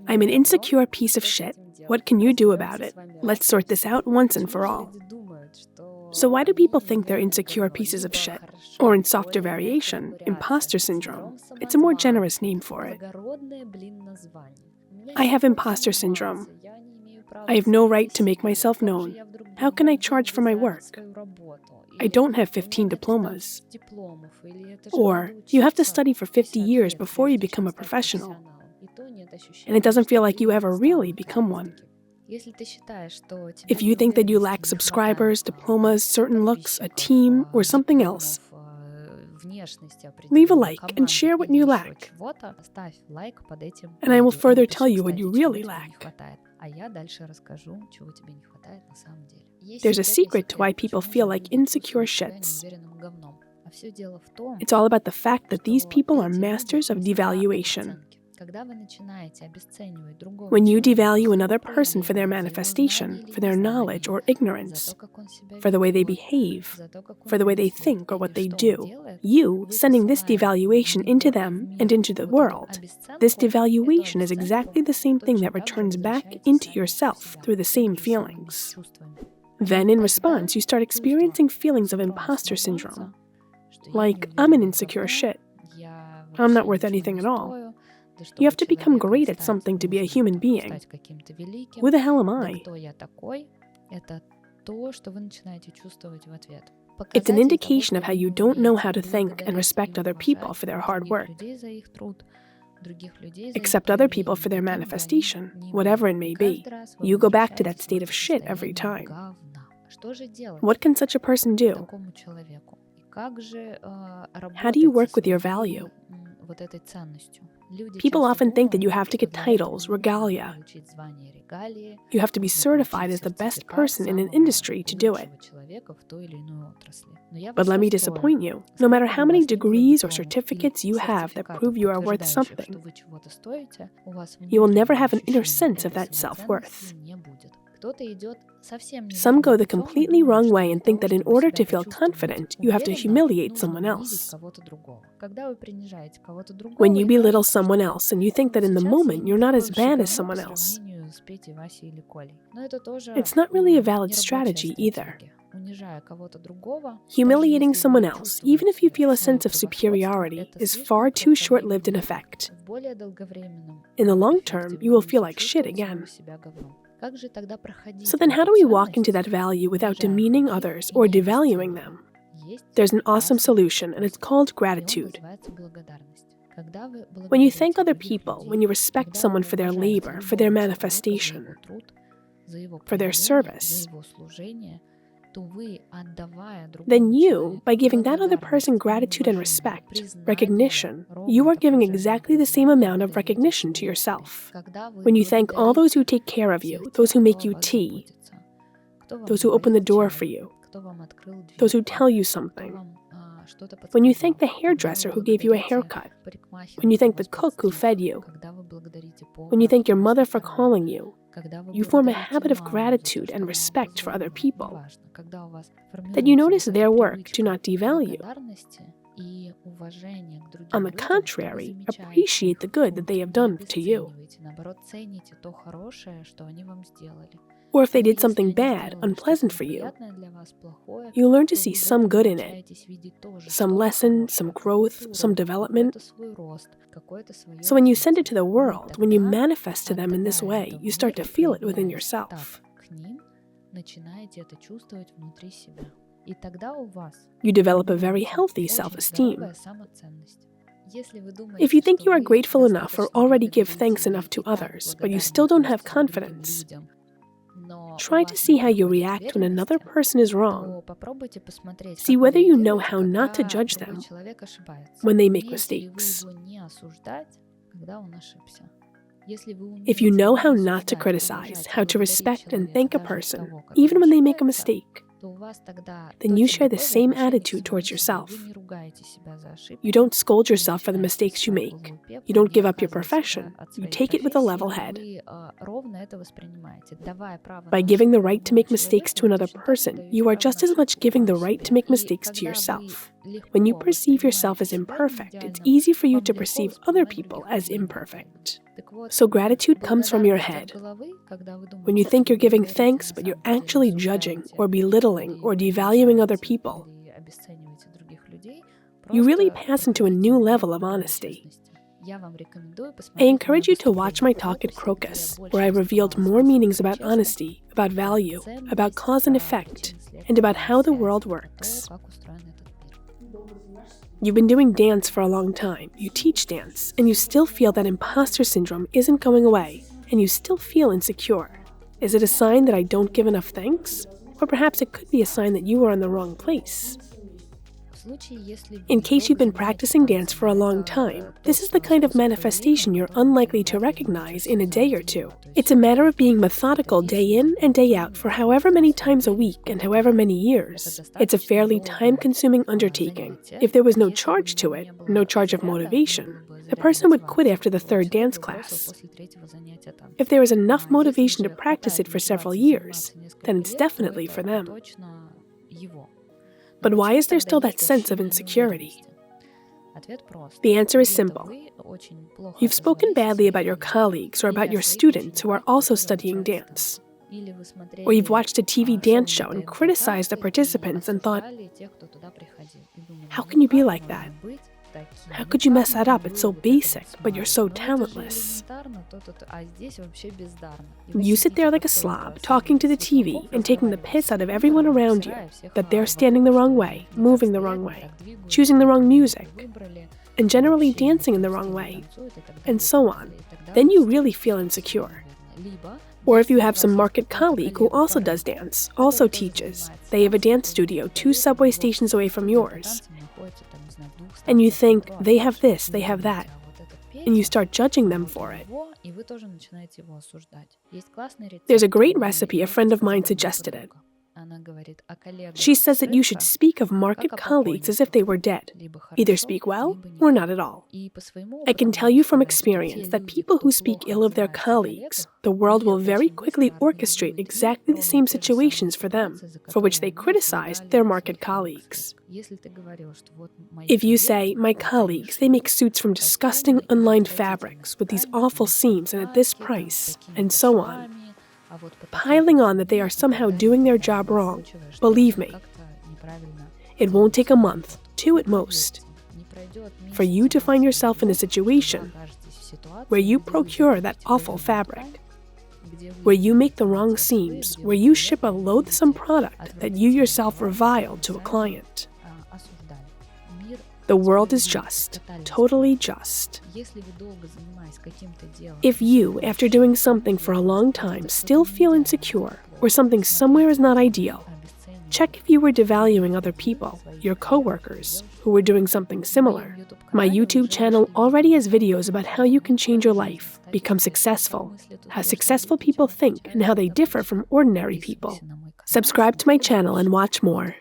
I'm an insecure piece of shit. What can you do about it? Let's sort this out once and for all. So why do people think they're insecure pieces of shit? Or in softer variation, imposter syndrome. It's a more generous name for it. I have imposter syndrome. I have no right to make myself known. How can I charge for my work? I don't have 15 diplomas. Or, you have to study for 50 years before you become a professional. And it doesn't feel like you ever really become one. If you think that you lack subscribers, diplomas, certain looks, a team, or something else, leave a like and share what you lack. And I will further tell you what you really lack. There's a secret to why people feel like insecure shits. It's all about the fact that these people are masters of devaluation. When you devalue another person for their manifestation, for their knowledge or ignorance, for the way they behave, for the way they think or what they do, you sending this devaluation into them and into the world, this devaluation is exactly the same thing that returns back into yourself through the same feelings. Then, in response, you start experiencing feelings of imposter syndrome. Like, I'm an insecure shit. I'm not worth anything at all. You have to become great at something to be a human being. Who the hell am I? It's an indication of how you don't know how to thank and respect other people for their hard work. Accept other people for their manifestation, whatever it may be. You go back to that state of shit every time. What can such a person do? How do you work with your value? People often think that you have to get titles, regalia. You have to be certified as the best person in an industry to do it. But let me disappoint you. No matter how many degrees or certificates you have that prove you are worth something, you will never have an inner sense of that self-worth. Some go the completely wrong way and think that in order to feel confident, you have to humiliate someone else. When you belittle someone else and you think that in the moment you're not as bad as someone else, it's not really a valid strategy either. Humiliating someone else, even if you feel a sense of superiority, is far too short-lived in effect. In the long term, you will feel like shit again. So then how do we walk into that value without demeaning others or devaluing them? There's an awesome solution, and it's called gratitude. When you thank other people, when you respect someone for their labor, for their manifestation, for their service, then you, by giving that other person gratitude and respect, recognition, you are giving exactly the same amount of recognition to yourself. When you thank all those who take care of you, those who make you tea, those who open the door for you, those who tell you something, when you thank the hairdresser who gave you a haircut, when you thank the cook who fed you, when you thank your mother for calling you form a habit of gratitude and respect for other people, that you notice their work do not devalue. On the contrary, appreciate the good that they have done to you. Or if they did something bad, unpleasant for you, you learn to see some good in it, some lesson, some growth, some development. So when you send it to the world, when you manifest to them in this way, you start to feel it within yourself. You develop a very healthy self-esteem. If you think you are grateful enough or already give thanks enough to others, but you still don't have confidence, try to see how you react when another person is wrong. See whether you know how not to judge them when they make mistakes. If you know how not to criticize, how to respect and thank a person, even when they make a mistake, then you share the same attitude towards yourself. You don't scold yourself for the mistakes you make. You don't give up your profession. You take it with a level head. By giving the right to make mistakes to another person, you are just as much giving the right to make mistakes to yourself. When you perceive yourself as imperfect, it's easy for you to perceive other people as imperfect. So gratitude comes from your head. When you think you're giving thanks, but you're actually judging or belittling or devaluing other people, you really pass into a new level of honesty. I encourage you to watch my talk at Crocus, where I revealed more meanings about honesty, about value, about cause and effect, and about how the world works. You've been doing dance for a long time, you teach dance, and you still feel that imposter syndrome isn't going away, and you still feel insecure. Is it a sign that I don't give enough thanks? Or perhaps it could be a sign that you are in the wrong place. In case you've been practicing dance for a long time, this is the kind of manifestation you're unlikely to recognize in a day or two. It's a matter of being methodical day in and day out for however many times a week and however many years. It's a fairly time-consuming undertaking. If there was no charge to it, no charge of motivation, the person would quit after the third dance class. If there is enough motivation to practice it for several years, then it's definitely for them. But why is there still that sense of insecurity? The answer is simple. You've spoken badly about your colleagues or about your students who are also studying dance. Or you've watched a TV dance show and criticized the participants and thought, how can you be like that? How could you mess that up? It's so basic, but you're so talentless. You sit there like a slob, talking to the TV and taking the piss out of everyone around you, that they're standing the wrong way, moving the wrong way, choosing the wrong music, and generally dancing in the wrong way, and so on. Then you really feel insecure. Or if you have some market colleague who also does dance, also teaches, they have a dance studio 2 subway stations away from yours, and you think, they have this, they have that, and you start judging them for it. There's a great recipe, a friend of mine suggested it. She says that you should speak of market colleagues as if they were dead. Either speak well or not at all. I can tell you from experience that people who speak ill of their colleagues, the world will very quickly orchestrate exactly the same situations for them, for which they criticized their market colleagues. If you say, my colleagues, they make suits from disgusting unlined fabrics with these awful seams and at this price, and so on, piling on that they are somehow doing their job wrong, believe me, it won't take a month, 2 at most, for you to find yourself in a situation where you procure that awful fabric, where you make the wrong seams, where you ship a loathsome product that you yourself reviled to a client. The world is just, totally just. If you, after doing something for a long time, still feel insecure, or something somewhere is not ideal, check if you were devaluing other people, your coworkers, who were doing something similar. My YouTube channel already has videos about how you can change your life, become successful, how successful people think, and how they differ from ordinary people. Subscribe to my channel and watch more.